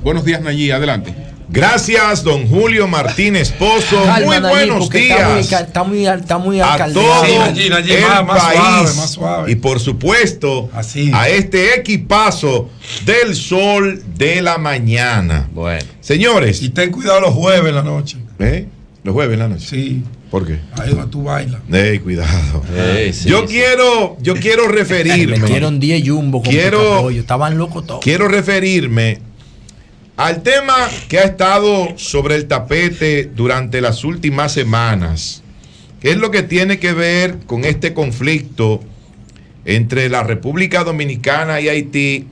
Buenos días, Nayí, adelante. Gracias, don Julio Martínez Pozo. Muy buenos días. Está muy a todo el país. Más suave. Y por supuesto, a este equipazo del sol de la mañana. Bueno. Señores. Y ten cuidado los jueves en la noche. ¿Los jueves en la noche? Sí. ¿Por qué? Ahí donde tú bailas. Cuidado. Sí, yo quiero referirme. Metieron 10 jumbo con pollo. Estaban locos todos. Quiero referirme al tema que ha estado sobre el tapete durante las últimas semanas, que es lo que tiene que ver con este conflicto entre la República Dominicana y Haití,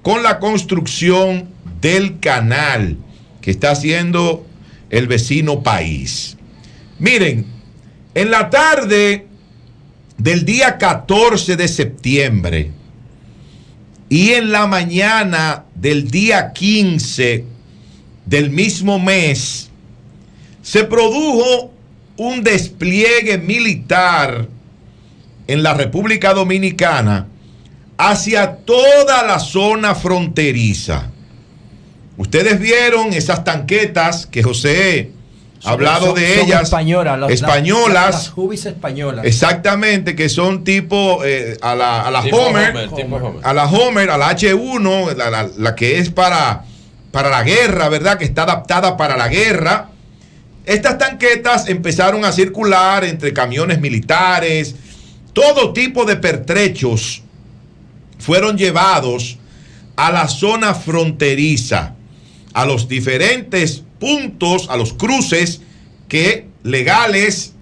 con la construcción del canal que está haciendo el vecino país. Miren, en la tarde del día 14 de septiembre y en la mañana del día 15 del mismo mes, se produjo un despliegue militar en la República Dominicana hacia toda la zona fronteriza. Ustedes vieron esas tanquetas que José ha hablado de ellas. Españolas. Las Hubis españolas. Exactamente, que son tipo a la Homer, a la Homer, a la H1, la que es para la guerra, ¿verdad? Que está adaptada para la guerra. Estas tanquetas empezaron a circular entre camiones militares, todo tipo de pertrechos fueron llevados a la zona fronteriza, a los diferentes puntos, a los cruces que legales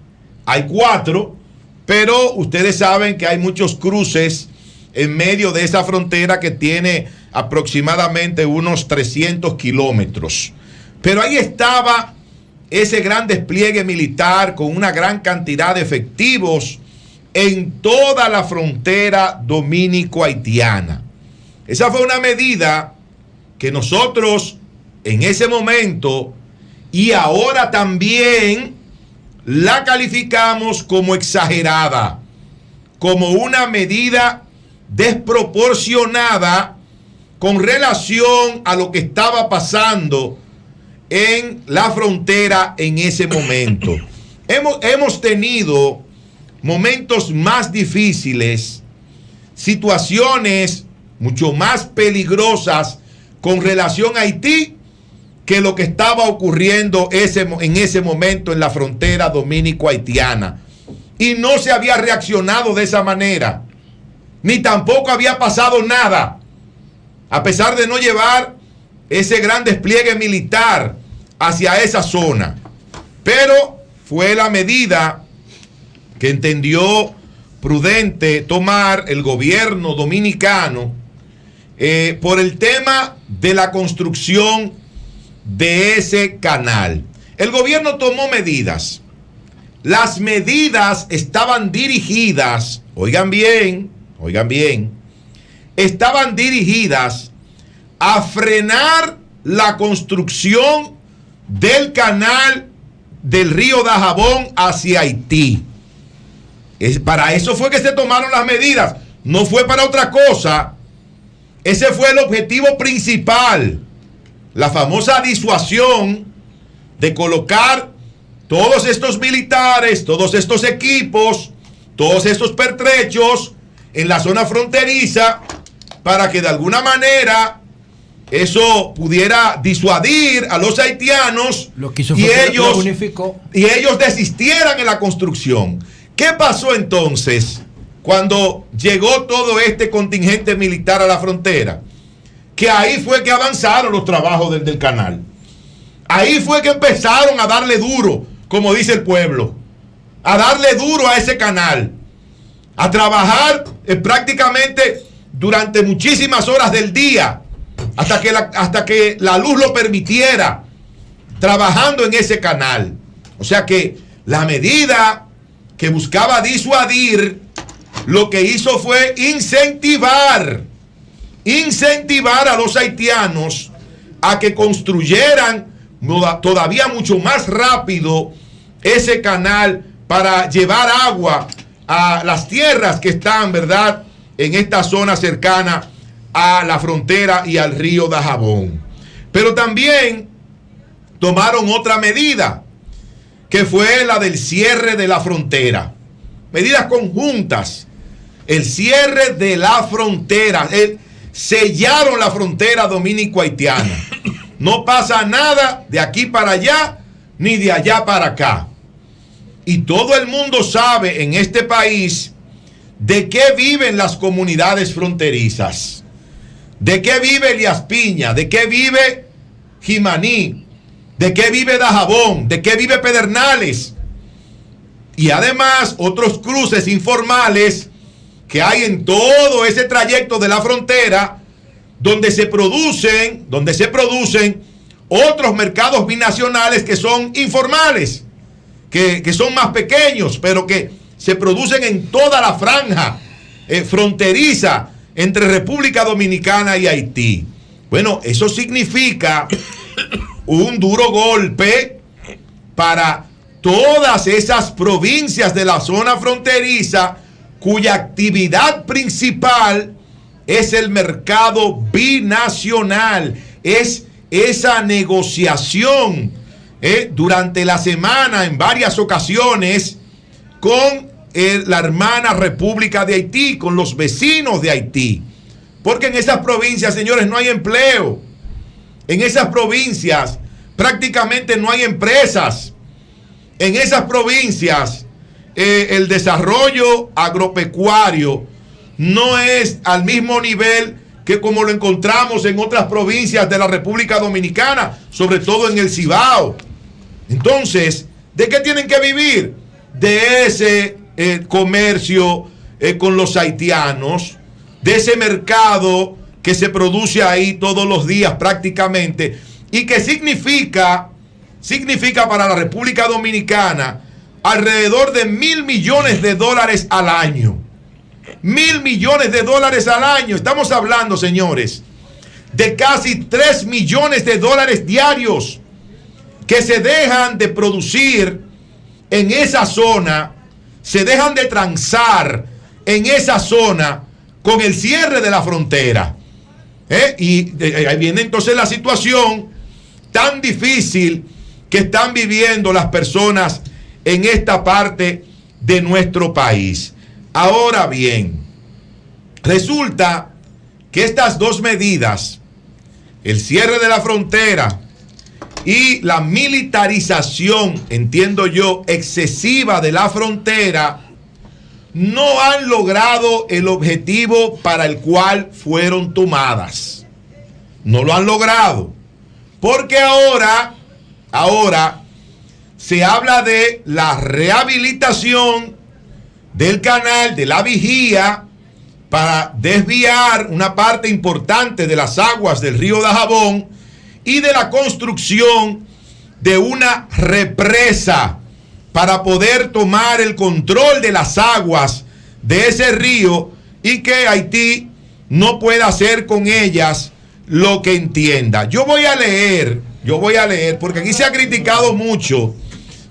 hay 4, pero ustedes saben que hay muchos cruces en medio de esa frontera que tiene aproximadamente unos 300 kilómetros. Pero ahí estaba ese gran despliegue militar con una gran cantidad de efectivos en toda la frontera dominico-haitiana. Esa fue una medida que nosotros en ese momento y ahora también la calificamos como exagerada, como una medida desproporcionada con relación a lo que estaba pasando en la frontera en ese momento. Hemos tenido momentos más difíciles, situaciones mucho más peligrosas con relación a Haití que lo que estaba ocurriendo en ese momento en la frontera dominico-haitiana. Y no se había reaccionado de esa manera, ni tampoco había pasado nada, a pesar de no llevar ese gran despliegue militar hacia esa zona. Pero fue la medida que entendió prudente tomar el gobierno dominicano por el tema de la construcción de ese canal. El gobierno tomó medidas. Las medidas estaban dirigidas, oigan bien, estaban dirigidas a frenar la construcción del canal del río Dajabón hacia Haití. Para eso fue que se tomaron las medidas, no fue para otra cosa. Ese fue el objetivo principal, la famosa disuasión de colocar todos estos militares, todos estos equipos, todos estos pertrechos en la zona fronteriza para que de alguna manera eso pudiera disuadir a los haitianos y ellos desistieran en la construcción. ¿Qué pasó entonces cuando llegó todo este contingente militar a la frontera? Que ahí fue que avanzaron los trabajos del canal. Ahí fue que empezaron a darle duro, como dice el pueblo, a darle duro a ese canal, a trabajar prácticamente durante muchísimas horas del día, hasta que la luz lo permitiera, trabajando en ese canal. O sea que la medida que buscaba disuadir, lo que hizo fue incentivar a los haitianos a que construyeran todavía mucho más rápido ese canal para llevar agua a las tierras que están, ¿verdad?, en esta zona cercana a la frontera y al río Dajabón. Pero también tomaron otra medida, que fue la del cierre de la frontera. Medidas conjuntas. El cierre de la frontera. Sellaron la frontera dominico-haitiana. No pasa nada de aquí para allá, ni de allá para acá. Y todo el mundo sabe en este país de qué viven las comunidades fronterizas. De qué vive Elías Piña, de qué vive Jimaní, de qué vive Dajabón, de qué vive Pedernales. Y además otros cruces informales que hay en todo ese trayecto de la frontera, donde se producen otros mercados binacionales que son informales, que son más pequeños, pero que se producen en toda la franja fronteriza entre República Dominicana y Haití. Bueno, eso significa un duro golpe para todas esas provincias de la zona fronteriza cuya actividad principal es el mercado binacional, es esa negociación durante la semana en varias ocasiones con la hermana República de Haití, con los vecinos de Haití. Porque en esas provincias, señores, no hay empleo. En esas provincias prácticamente no hay empresas. En esas provincias el desarrollo agropecuario no es al mismo nivel que como lo encontramos en otras provincias de la República Dominicana, sobre todo en el Cibao. Entonces, ¿de qué tienen que vivir? De ese comercio con los haitianos, de ese mercado que se produce ahí todos los días prácticamente, y que significa para la República Dominicana alrededor de $1.000 millones al año. $1.000 millones al año. Estamos hablando, señores, de casi $3 millones diarios que se dejan de producir en esa zona, se dejan de transar en esa zona con el cierre de la frontera. Y ahí viene entonces la situación tan difícil que están viviendo las personas en esta parte de nuestro país. Ahora bien, resulta que estas dos medidas, el cierre de la frontera y la militarización, entiendo yo, excesiva de la frontera, no han logrado el objetivo para el cual fueron tomadas. No lo han logrado. Porque ahora se habla de la rehabilitación del canal de la Vigía para desviar una parte importante de las aguas del río Dajabón y de la construcción de una represa para poder tomar el control de las aguas de ese río y que Haití no pueda hacer con ellas lo que entienda. Yo voy a leer, porque aquí se ha criticado mucho,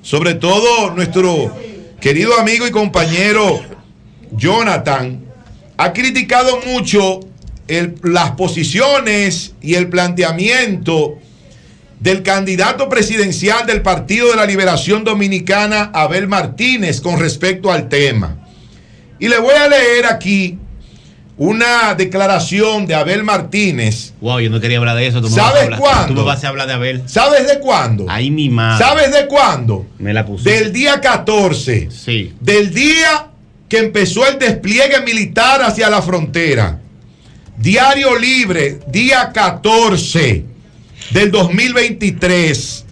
sobre todo nuestro querido amigo y compañero Jonathan, ha criticado mucho las posiciones y el planteamiento del candidato presidencial del Partido de la Liberación Dominicana, Abel Martínez, con respecto al tema. Y le voy a leer aquí una declaración de Abel Martínez. Wow, yo no quería hablar de eso. ¿Sabes cuándo? Tú me vas a hablar de Abel. ¿Sabes de cuándo? Ay, mi madre. ¿Sabes de cuándo? Me la puse. Del día 14. Sí. Del día que empezó el despliegue militar hacia la frontera. Diario Libre, día 14 del 2023,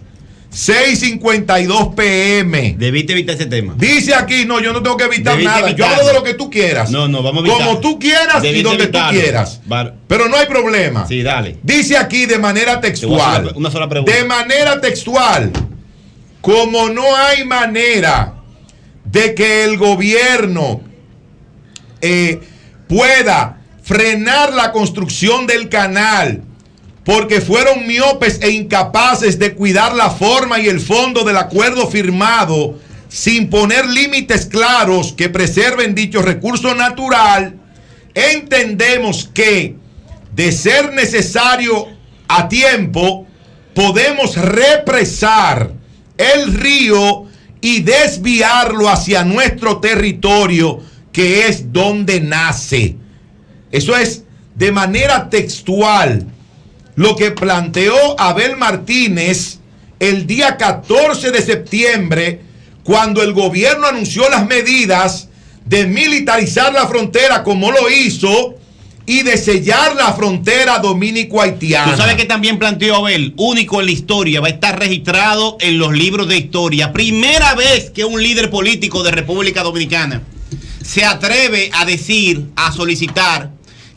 6:52 p.m. Debiste evitar ese tema. Dice aquí, no, yo no tengo que evitar Debiste nada. evitarlo. Yo hablo de lo que tú quieras. No, vamos a evitar. Como tú quieras. Debiste y donde evitarlo. Tú quieras. Vale. Pero no hay problema. Sí, dale. Dice aquí de manera textual. Una sola pregunta. De manera textual. Como no hay manera de que el gobierno pueda frenar la construcción del canal porque fueron miopes e incapaces de cuidar la forma y el fondo del acuerdo firmado sin poner límites claros que preserven dicho recurso natural, entendemos que, de ser necesario a tiempo, podemos represar el río y desviarlo hacia nuestro territorio, que es donde nace. Eso es de manera textual lo que planteó Abel Martínez el día 14 de septiembre, cuando el gobierno anunció las medidas de militarizar la frontera como lo hizo y de sellar la frontera dominico-haitiana. Tú sabes que también planteó Abel, único en la historia, va a estar registrado en los libros de historia. Primera vez que un líder político de República Dominicana se atreve a decir, a solicitar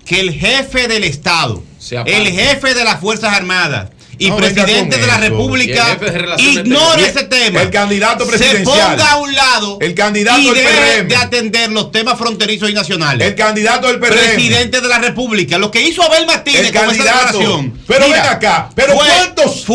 que el jefe del Estado, el jefe de las Fuerzas Armadas y presidente de la República ignore ese tema. El candidato presidencial. Se ponga a un lado el candidato y del deje PRM. de atender los temas fronterizos y nacionales. El candidato del PRM. Presidente de la República. Lo que hizo Abel Martínez el con candidato. esa declaración. Pero ven acá. Pero ¿cuántos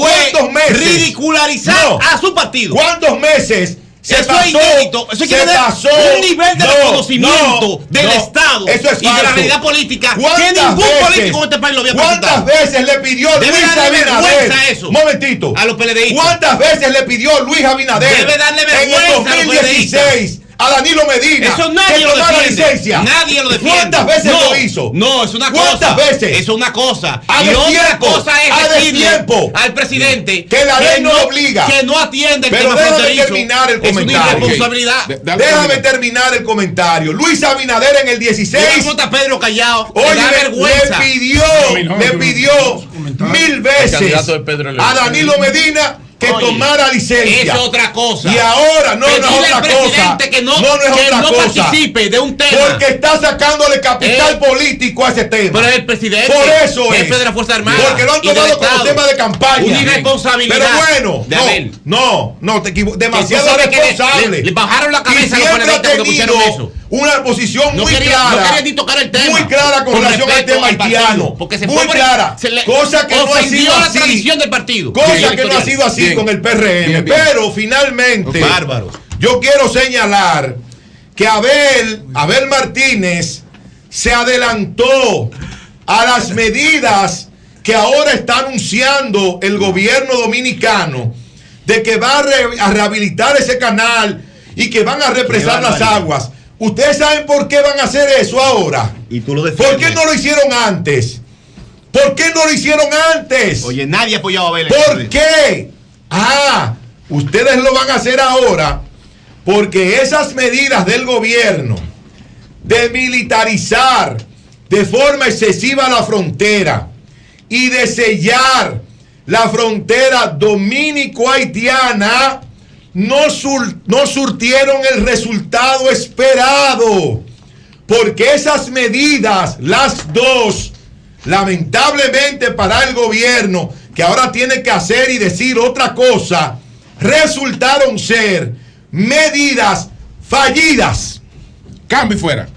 meses? Ridicularizar a su partido. ¿Cuántos meses? Eso es inédito. Eso quiere decir un nivel de reconocimiento del Estado eso es y de la realidad política que ningún político en este país lo había presentado. ¿Cuántas veces le pidió Luis Abinader? Eso. Momentito. A los PLDistas. ¿Cuántas veces le pidió Luis Abinader? Debe darle vergüenza en el 2016 a Danilo Medina? Eso nadie lo defiende. Nadie lo defiende. ¿Cuántas veces lo hizo? No, es una cosa. ¿Cuántas veces? Eso es una cosa. Y otra cosa es decirle al presidente que la ley no obliga, que no atiende el pero tema déjame fronterizo. terminar el comentario. Es una irresponsabilidad. Déjame terminar el comentario. Luis Abinader en el 16. Mira Pedro Callao. Oye, le pidió 1000 veces a Danilo Medina que tomara licencia. Es otra cosa. Y ahora no es otra cosa. Que no participe de un tema. Porque está sacándole capital político a ese tema. Pero el presidente. Por eso jefe de la Fuerza Armada. Porque lo han tomado como tema de campaña. Una irresponsabilidad. Pero bueno, no te equivocas. Demasiado responsable. Le bajaron la cabeza a los periodistas cuando pusieron eso. Una posición muy clara. No quería ni tocar el tema. Muy clara con relación al tema haitiano. Porque se muy clara. Cosa que no ha sido la así. tradición del partido. Cosa que no ha sido así con el PRM. Pero finalmente, yo quiero señalar que Abel Martínez se adelantó a las medidas que ahora está anunciando el gobierno dominicano de que va a rehabilitar ese canal y que van a represar las aguas. ¿Ustedes saben por qué van a hacer eso ahora? Y tú lo defiendes. ¿Por qué no lo hicieron antes? ¿Por qué no lo hicieron antes? Oye, nadie apoyaba a Abel. ¿Por qué? Ustedes lo van a hacer ahora porque esas medidas del gobierno de militarizar de forma excesiva la frontera y de sellar la frontera dominico-haitiana no surtieron el resultado esperado, porque esas medidas, las dos, lamentablemente para el gobierno, que ahora tiene que hacer y decir otra cosa, resultaron ser medidas fallidas. Cambio y fuera.